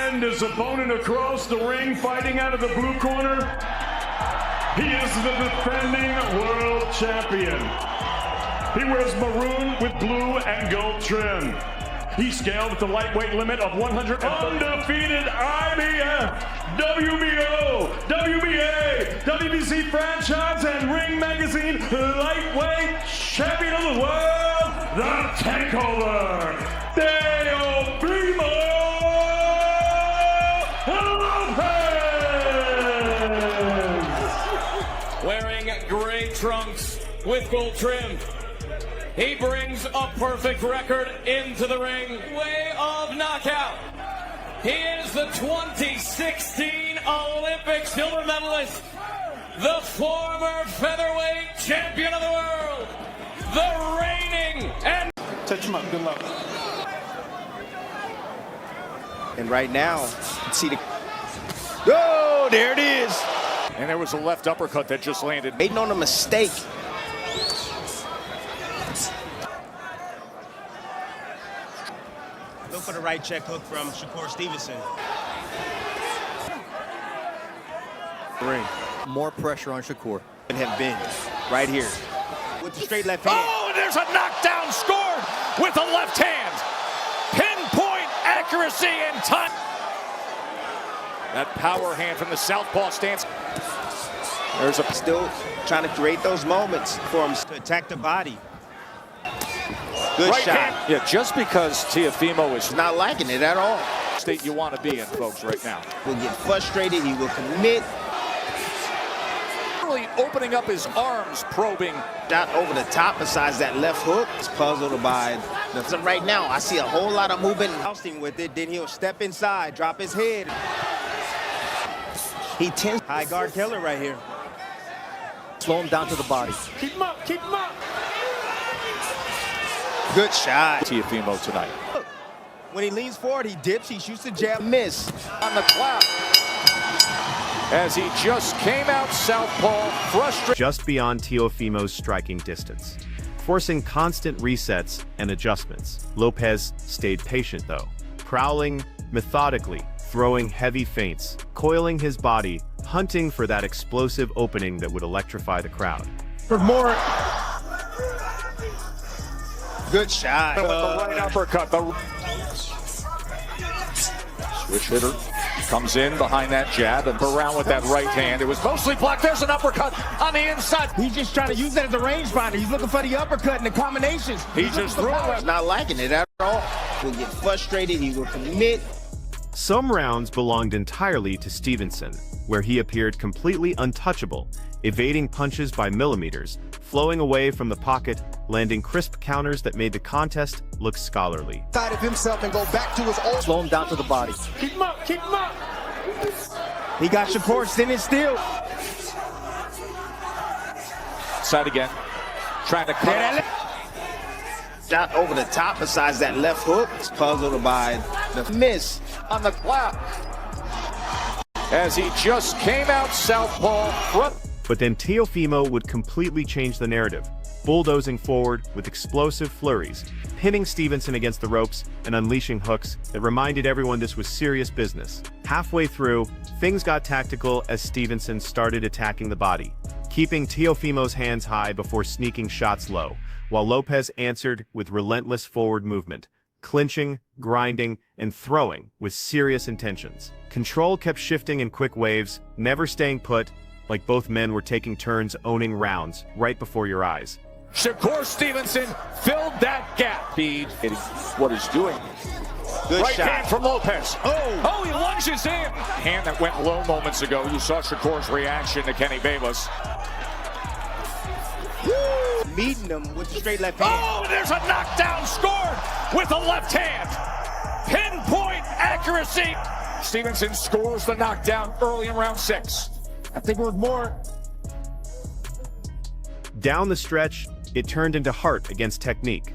send his opponent across the ring, fighting out of the blue corner. He is the defending world champion. He wears maroon with blue and gold trim. He scaled at the lightweight limit of 100. Undefeated IBF, WBO, WBA, WBC franchise, and Ring Magazine lightweight champion of the world, the Takeover, Teofimo Lopez! Wearing gray trunks with gold trim, he brings a perfect record into the ring. Way of knockout. He is the 2016 Olympic silver medalist, the former featherweight champion of the world, the reigning and... Touch him up, good luck. And right now, see the... Oh, there it is. And there was a left uppercut that just landed. Waiting on a mistake. Look for the right check hook from Shakur Stevenson. Ring. More pressure on Shakur. It have been right here with the straight left hand. Oh, and there's a knockdown scored with the left hand. Pinpoint accuracy and time. That power hand from the southpaw stance. There's a still trying to create those moments for him To attack the body. Good Right shot. hand. Yeah, just because Teofimo is Not liking it at all. state you want to be in, folks, right now. Will get frustrated. He will commit. Really opening up his arms, probing. Shot over the top besides that left hook. He's puzzled by the... So right now, I see a whole lot of movement. Jousting with it. Then he'll step inside, drop his head. He tends... High guard killer right here. Slow him down to the body. Keep him up, keep him up. Good shot. Teofimo tonight. Look, when he leans forward, he dips, he shoots a jab. Miss. On the clap. As he just came out southpaw, frustrated. Just beyond Teofimo's striking distance, forcing constant resets and adjustments. Lopez stayed patient though, prowling methodically, throwing heavy feints, coiling his body, hunting for that explosive opening that would electrify the crowd. For more. Good shot. With the right uppercut. The switch hitter comes in behind that jab and around with that right hand. It was mostly blocked. There's an uppercut on the inside. He's just trying to use that as a rangefinder. He's looking for the uppercut and the combinations. He just threw it. Not liking it at all. Will get frustrated. He will commit. Some rounds belonged entirely to Stevenson, where he appeared completely untouchable, evading punches by millimeters, flowing away from the pocket, landing crisp counters that made the contest look scholarly. Side of himself and go back to his old. Slow him down to the body. Keep him up, keep him up. He got Shakur standing still. Side again. Trying to cut. Shot over the top besides that left hook. He's puzzled by the miss. On the clap. As he just came out southpaw. Front. But then Teofimo would completely change the narrative, bulldozing forward with explosive flurries, pinning Stevenson against the ropes and unleashing hooks that reminded everyone this was serious business. Halfway through, things got tactical as Stevenson started attacking the body, keeping Teofimo's hands high before sneaking shots low, while Lopez answered with relentless forward movement, clinching, grinding, and throwing with serious intentions. Control kept shifting in quick waves, never staying put, like both men were taking turns owning rounds right before your eyes. Shakur Stevenson filled that gap. Speed, what he's doing. Good Right shot. hand from Lopez. Oh, He lunges in. Hand that went low moments ago. You saw Shakur's reaction to Kenny Babas. meeting him with the straight left hand. Oh, there's a knockdown scored with the left hand. Pinpoint accuracy. Stevenson scores the knockdown early in round 6. I think it was more. Down the stretch, it turned into heart against technique.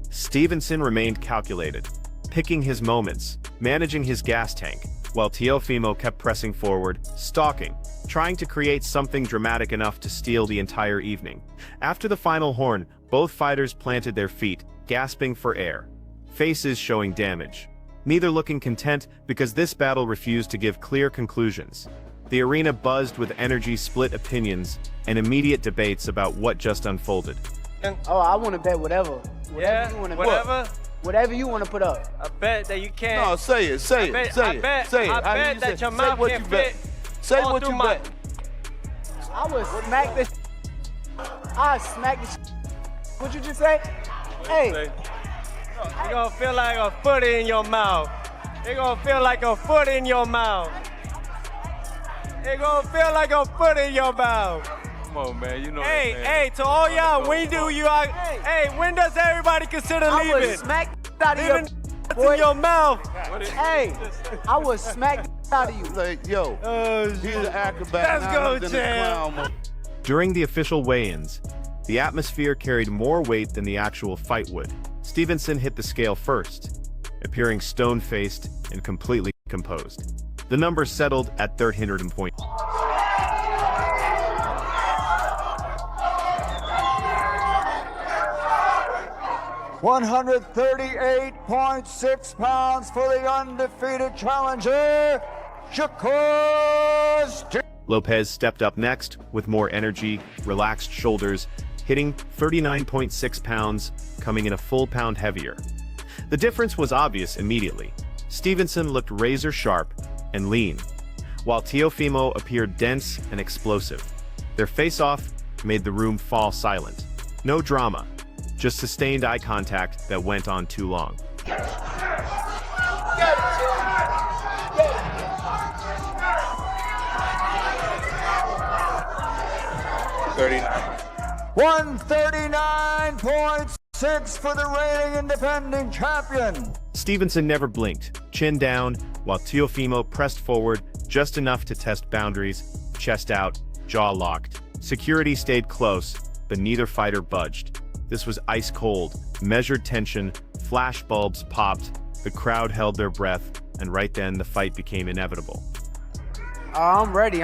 Stevenson remained calculated, picking his moments, managing his gas tank, while Teofimo kept pressing forward, stalking, trying to create something dramatic enough to steal the entire evening. After the final horn, both fighters planted their feet, gasping for air, faces showing damage. neither looking content because this battle refused to give clear conclusions. The arena buzzed with energy, split opinions, and immediate debates about what just unfolded. Oh, I want to bet whatever. Yeah, you want to whatever. Whatever you want to put up. I bet that you can't. No, say it, say it, say it, say it. I bet that your mouth can't fit. Say what you bet. I would smack this. I smack this. What you just say? Hey. You're gonna feel like a foot in your mouth. You're gonna feel like a foot in your mouth. You're gonna feel like a foot in your mouth. Come on, man, you know Hey, that, man. hey, to all y'all, when do you, hey, when does everybody consider I would leaving? smack out of Leaving you, boy. in your mouth. Hey, I would smack out of you. Like, yo, he's an acrobat. Let's now go, he's in the champ. clown mode. During the official weigh-ins, the atmosphere carried more weight than the actual fight would. Stevenson hit the scale first, appearing stone-faced and completely composed. The number settled at 300 points. 138.6 pounds for the undefeated challenger, Shakur Stevenson. Lopez stepped up next with more energy, relaxed shoulders, hitting 39.6 pounds, coming in a full pound heavier. The difference was obvious immediately. Stevenson looked razor sharp and lean, while Teofimo appeared dense and explosive. Their face-off made the room fall silent. No drama, just sustained eye contact that went on too long. 139.6 for the reigning and defending champion. Stevenson never blinked, chin down, while Teofimo pressed forward just enough to test boundaries, chest out, jaw locked. Security stayed close, but neither fighter budged. This was ice cold, measured tension, flash bulbs popped, the crowd held their breath, and right then the fight became inevitable. I'm ready.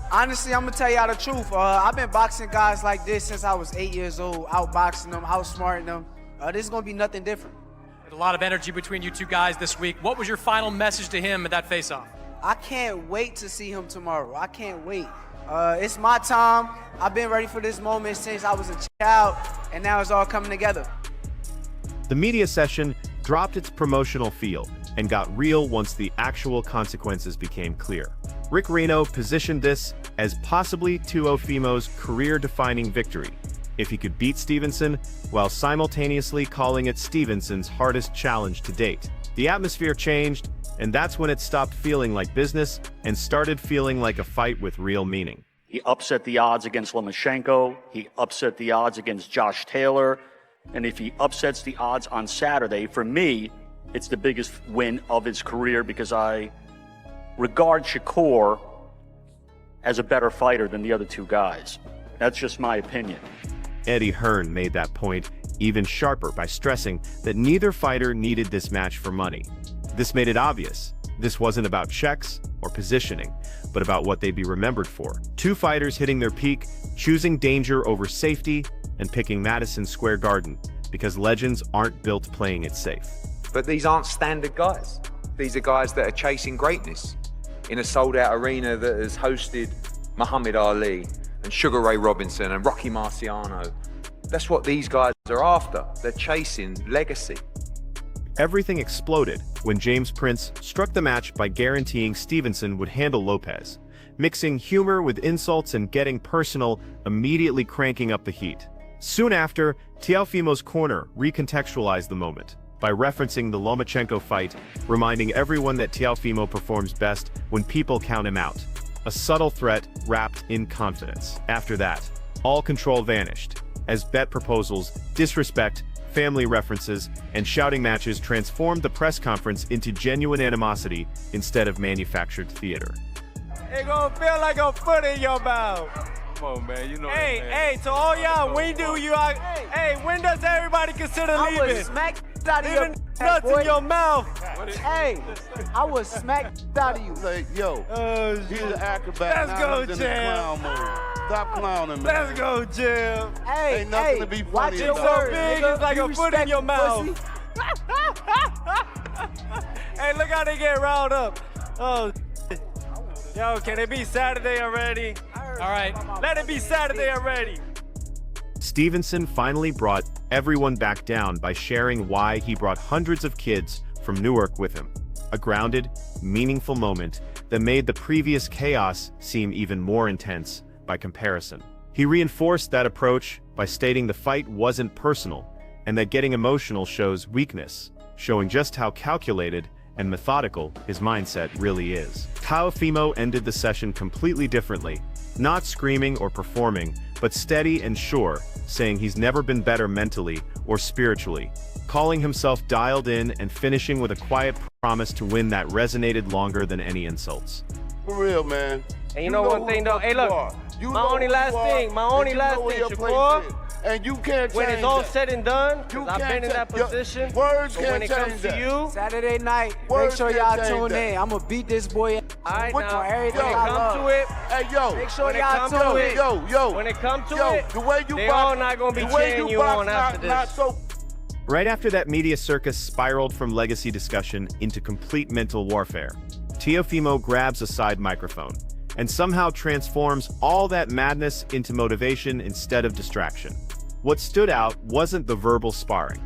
Honestly, I'm gonna tell y'all the truth. I've been boxing guys like this since I was 8 years old, outboxing them, outsmarting them. This is gonna be nothing different. A lot of energy between you two guys this week. What was your final message to him at that face-off? I can't wait to see him tomorrow. I can't wait. It's my time. I've been ready for this moment since I was a child, and now it's all coming together. The media session dropped its promotional feel and got real once the actual consequences became clear. Rick Reno positioned this as possibly Teofimo's career-defining victory, if he could beat Stevenson, while simultaneously calling it Stevenson's hardest challenge to date. The atmosphere changed, and that's when it stopped feeling like business and started feeling like a fight with real meaning. He upset the odds against Lomachenko, he upset the odds against Josh Taylor, and if he upsets the odds on Saturday, for me, it's the biggest win of his career because I regard Shakur as a better fighter than the other two guys. That's just my opinion. Eddie Hearn made that point even sharper by stressing that neither fighter needed this match for money. This made it obvious. This wasn't about checks or positioning, but about what they'd be remembered for. Two fighters hitting their peak, choosing danger over safety, and picking Madison Square Garden, because legends aren't built playing it safe. But these aren't standard guys. These are guys that are chasing greatness in a sold-out arena that has hosted Muhammad Ali and Sugar Ray Robinson and Rocky Marciano. That's what these guys are after. They're chasing legacy. Everything exploded when James Prince struck the match by guaranteeing Stevenson would handle Lopez, mixing humor with insults and getting personal, immediately cranking up the heat. Soon after, Teofimo's corner recontextualized the moment by referencing the Lomachenko fight, reminding everyone that Teofimo performs best when people count him out. A subtle threat wrapped in confidence. After that, all control vanished, as bet proposals, disrespect, family references, and shouting matches transformed the press conference into genuine animosity instead of manufactured theater. It's gonna feel like a foot in your mouth. Come on, man, you know Hey, that, man. hey, to all y'all, when does everybody consider I would leaving? smack out of you, Leaving nuts boy. in your mouth. Hey, I would smack out of you. Like, yo, he's an acrobat. Let's now go, he's in the champ. clown mode. Stop clowning, man. Let's go, Jim. Hey, Ain't nothing to be watch funny your about. words, Big nigga. is like You a foot in respect your me, mouth. pussy. Hey, look how they get riled up. Oh, yo, can it be Saturday already? All right. Let it be Saturday already. Stevenson finally brought everyone back down by sharing why he brought hundreds of kids from Newark with him. A grounded, meaningful moment that made the previous chaos seem even more intense by comparison. He reinforced that approach by stating the fight wasn't personal and that getting emotional shows weakness, showing just how calculated and methodical his mindset really is. Teofimo ended the session completely differently, not screaming or performing, but steady and sure, saying he's never been better mentally or spiritually, calling himself dialed in and finishing with a quiet promise to win that resonated longer than any insults. For real, man. And you know one thing though, hey look, my only last thing, Shakur, and you can't change when it's all that. said and done, You I've can't been in that change- position, Words but can't when it comes change to that. you, Saturday night, make Words sure can't y'all change tune that. in. I'm gonna beat this boy. alright With now, everything when it I comes love. to it, Hey, yo. Make sure when it y'all comes tune to in. it, Yo. when it comes to Yo, it, the way you they box, all not gonna be the way cheering you you box, on after not this. so. Right after that media circus spiraled from legacy discussion into complete mental warfare, Teofimo grabs a side microphone and somehow transforms all that madness into motivation instead of distraction. What stood out wasn't the verbal sparring.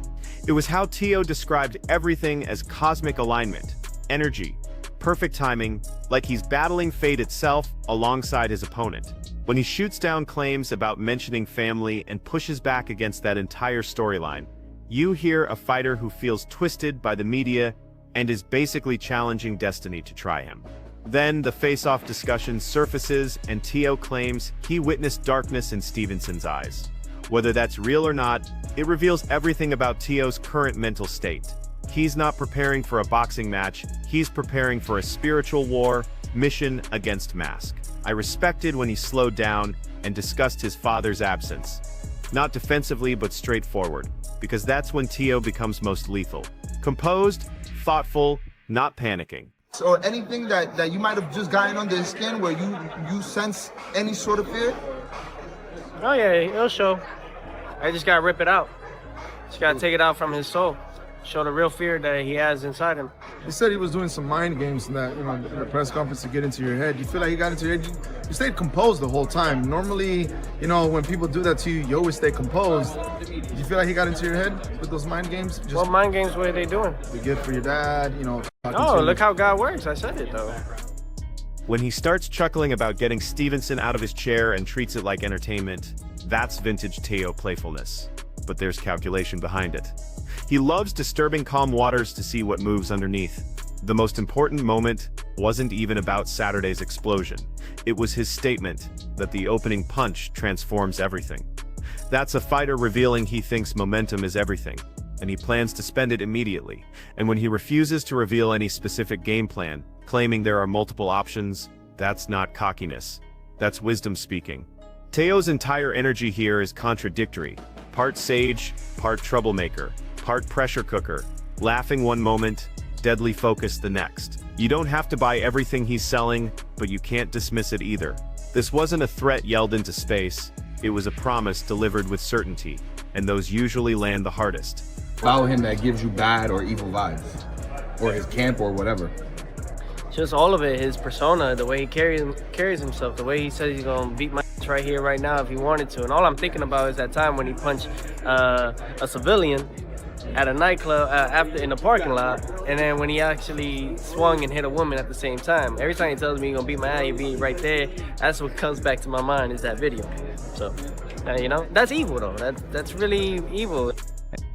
It was how Teo described everything as cosmic alignment, energy, perfect timing, like he's battling fate itself alongside his opponent. When he shoots down claims about mentioning family and pushes back against that entire storyline, you hear a fighter who feels twisted by the media and is basically challenging destiny to try him. Then the face-off discussion surfaces and Teo claims he witnessed darkness in Stevenson's eyes. Whether that's real or not, it reveals everything about Teo's current mental state. He's not preparing for a boxing match, he's preparing for a spiritual war, mission against mask. I respected when he slowed down and discussed his father's absence. Not defensively, but straightforward, because that's when Teo becomes most lethal. Composed, thoughtful, not panicking. Or anything that you might have just gotten under his skin where you sense any sort of fear? Oh yeah, it'll show. I just gotta rip it out. Just gotta take it out from his soul. Show the real fear that he has inside him. He said he was doing some mind games in that, in the press conference to get into your head. You feel like he got into your head? You stayed composed the whole time. Normally, when people do that to you, you always stay composed. Do you feel like he got into your head with those mind games? Just What mind games were they doing? be good for your dad, Oh, look how God works. I said it though. When he starts chuckling about getting Stevenson out of his chair and treats it like entertainment, that's vintage Teo playfulness. But there's calculation behind it. He loves disturbing calm waters to see what moves underneath. The most important moment wasn't even about Saturday's explosion. It was his statement that the opening punch transforms everything. That's a fighter revealing he thinks momentum is everything, and he plans to spend it immediately. And when he refuses to reveal any specific game plan, claiming there are multiple options, that's not cockiness. That's wisdom speaking. Teo's entire energy here is contradictory. Part sage, part troublemaker, part pressure cooker, laughing one moment, deadly focus the next. You don't have to buy everything he's selling, but you can't dismiss it either. This wasn't a threat yelled into space, it was a promise delivered with certainty, and those usually land the hardest. Follow him that gives you bad or evil vibes, or his camp or whatever. Just all of it, his persona, the way he carries himself, the way he says he's gonna beat my ass right here, right now if he wanted to. And all I'm thinking about is that time when he punched a civilian at a nightclub in the parking lot, and then when he actually swung and hit a woman at the same time. Every time he tells me he's gonna beat my ass, he'll be right there. That's what comes back to my mind is that video. So, that's evil though. That's really evil.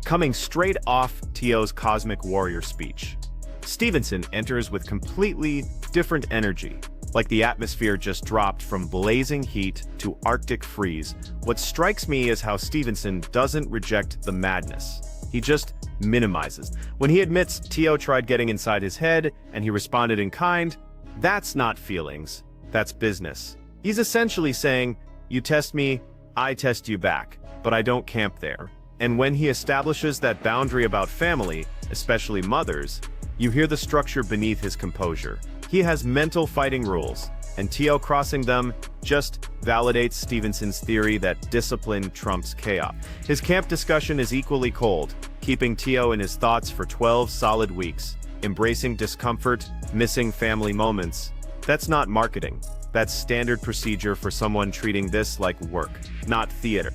Coming straight off Teo's Cosmic Warrior speech, Stevenson enters with completely different energy, like the atmosphere just dropped from blazing heat to Arctic freeze. What strikes me is how Stevenson doesn't reject the madness. He just minimizes. When he admits Teo tried getting inside his head and he responded in kind, that's not feelings, that's business. He's essentially saying, you test me, I test you back, but I don't camp there. And when he establishes that boundary about family, especially mothers, you hear the structure beneath his composure. He has mental fighting rules, and Teo crossing them just validates Stevenson's theory that discipline trumps chaos. His camp discussion is equally cold, keeping Teo in his thoughts for 12 solid weeks. embracing discomfort, missing family moments. That's not marketing. That's standard procedure for someone treating this like work, not theater.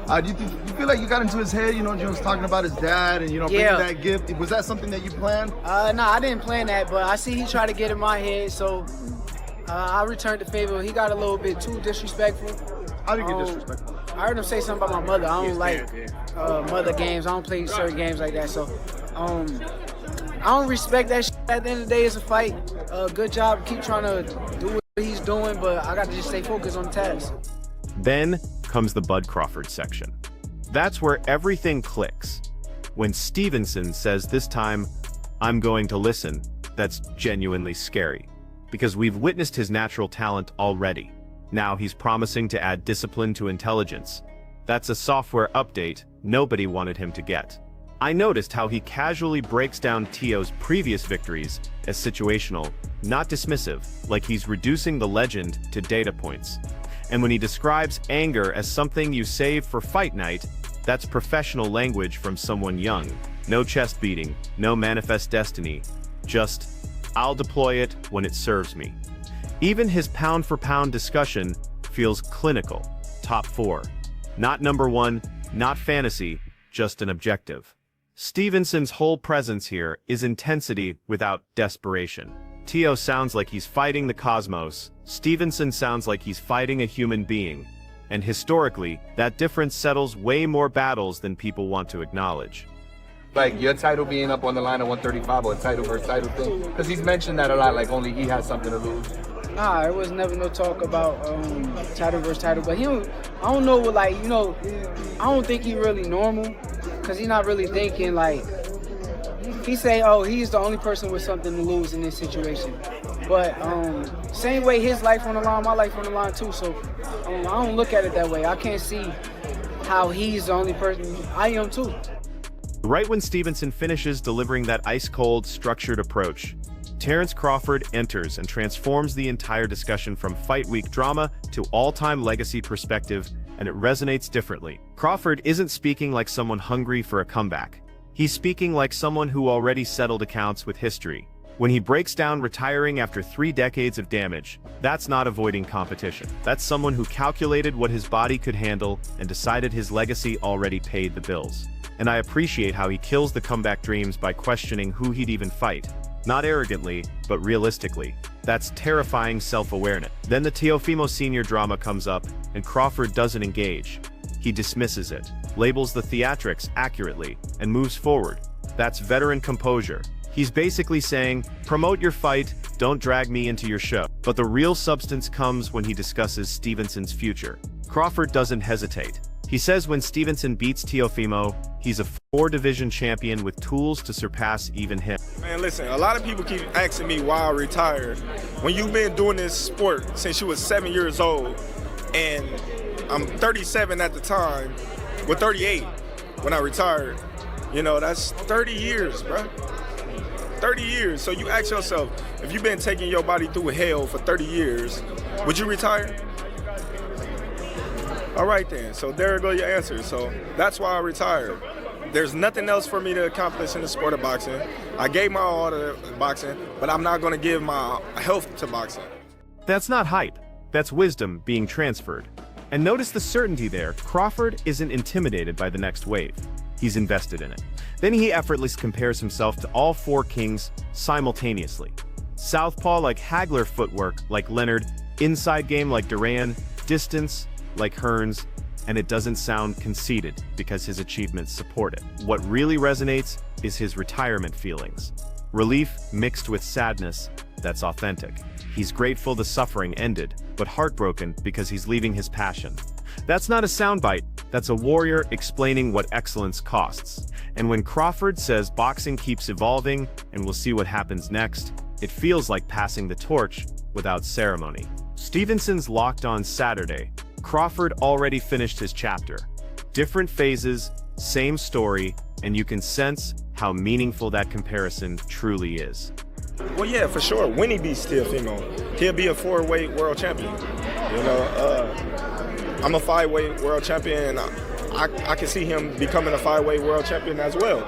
Do you feel like you got into his head, just talking about his dad and, bringing that gift? Was that something that you planned? No, I didn't plan that, but I see he tried to get in my head, so I returned the favor. He got a little bit too disrespectful. How did he get disrespectful? I heard him say something about my mother. I don't like mother games. I don't play certain games like that, so I don't respect that shit. At the end of the day, it's a fight. Good job. Keep trying to do what he's doing, but I got to just stay focused on the task. Then comes the Bud Crawford section. That's where everything clicks. When Stevenson says this time, "I'm going to listen," that's genuinely scary. Because we've witnessed his natural talent already. Now he's promising to add discipline to intelligence. That's a software update nobody wanted him to get. I noticed how he casually breaks down Teo's previous victories as situational, not dismissive, like he's reducing the legend to data points. And when he describes anger as something you save for fight night, that's professional language from someone young. No chest beating, no manifest destiny, just, "I'll deploy it when it serves me." Even his pound-for-pound discussion feels clinical, top 4. Not number 1, not fantasy, just an objective. Stevenson's whole presence here is intensity without desperation. Teo sounds like he's fighting the cosmos. Stevenson sounds like he's fighting a human being. And historically, that difference settles way more battles than people want to acknowledge. Like your title being up on the line at 135 or a title versus title thing? Because he's mentioned that a lot, like only he has something to lose. Nah, it was never no talk about title versus title, but I don't know what, I don't think he really normal, because he's not really thinking, he say, oh, he's the only person with something to lose in this situation. But same way his life on the line, my life on the line too, so I don't look at it that way. I can't see how he's the only person. I am too. Right when Stevenson finishes delivering that ice-cold, structured approach, Terrence Crawford enters and transforms the entire discussion from fight week drama to all-time legacy perspective, and it resonates differently. Crawford isn't speaking like someone hungry for a comeback. He's speaking like someone who already settled accounts with history. When he breaks down retiring after 3 decades of damage, that's not avoiding competition. That's someone who calculated what his body could handle and decided his legacy already paid the bills. And I appreciate how he kills the comeback dreams by questioning who he'd even fight. Not arrogantly, but realistically. That's terrifying self-awareness. Then the Teofimo Sr. drama comes up, and Crawford doesn't engage. He dismisses it, labels the theatrics accurately, and moves forward. That's veteran composure. He's basically saying, promote your fight, don't drag me into your show. But the real substance comes when he discusses Stevenson's future. Crawford doesn't hesitate. He says when Stevenson beats Teofimo, he's a 4-division champion with tools to surpass even him. Man, listen, a lot of people keep asking me why I retired. When you've been doing this sport since you was 7 years old, and I'm 37 at the time, well 38 when I retired, that's 30 years, bro. 30 years. So you ask yourself, if you've been taking your body through hell for 30 years, would you retire? All right then, so there go your answer. So that's why I retired. There's nothing else for me to accomplish in the sport of boxing. I gave my all to boxing, but I'm not going to give my health to boxing. That's not hype. That's wisdom being transferred. And notice the certainty there. Crawford isn't intimidated by the next wave. He's invested in it. Then he effortlessly compares himself to all 4 kings simultaneously. Southpaw like Hagler, footwork like Leonard, inside game like Duran, distance like Hearns, and it doesn't sound conceited because his achievements support it. What really resonates is his retirement feelings. Relief mixed with sadness that's authentic. He's grateful the suffering ended, but heartbroken because he's leaving his passion. That's not a soundbite, that's a warrior explaining what excellence costs. And when Crawford says boxing keeps evolving and we'll see what happens next, it feels like passing the torch without ceremony. Stevenson's locked on Saturday. Crawford already finished his chapter. Different phases, same story, and you can sense how meaningful that comparison truly is. Well, yeah, for sure. When he beats Teofimo, he'll be a 4-weight world champion. I'm a 5-weight world champion, and I can see him becoming a 5-weight world champion as well.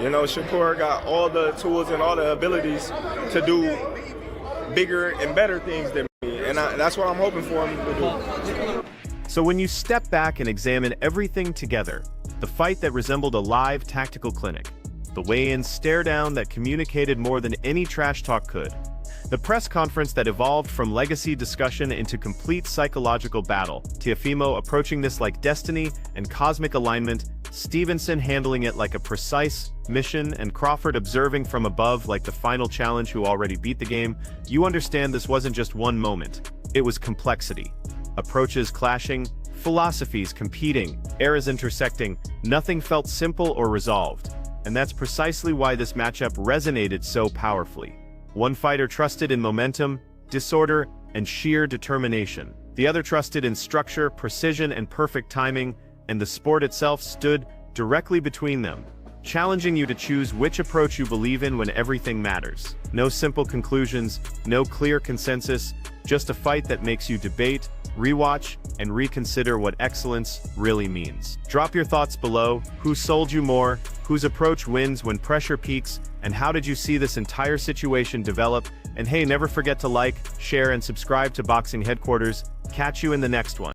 You know, Shakur got all the tools and all the abilities to do bigger and better things than me, and that's what I'm hoping for him to do. So when you step back and examine everything together, the fight that resembled a live tactical clinic, the weigh-in stare-down that communicated more than any trash talk could, the press conference that evolved from legacy discussion into complete psychological battle, Teofimo approaching this like destiny and cosmic alignment, Stevenson handling it like a precise mission, and Crawford observing from above like the final challenge who already beat the game, you understand this wasn't just one moment. It was complexity. Approaches clashing, philosophies competing, eras intersecting, nothing felt simple or resolved. And that's precisely why this matchup resonated so powerfully. One fighter trusted in momentum, disorder, and sheer determination. The other trusted in structure, precision, and perfect timing, and the sport itself stood directly between them, challenging you to choose which approach you believe in when everything matters. No simple conclusions, no clear consensus, just a fight that makes you debate, rewatch, and reconsider what excellence really means. Drop your thoughts below. Who sold you more? Whose approach wins when pressure peaks? And how did you see this entire situation develop? And hey, never forget to like, share, and subscribe to Boxing Headquarters. Catch you in the next one.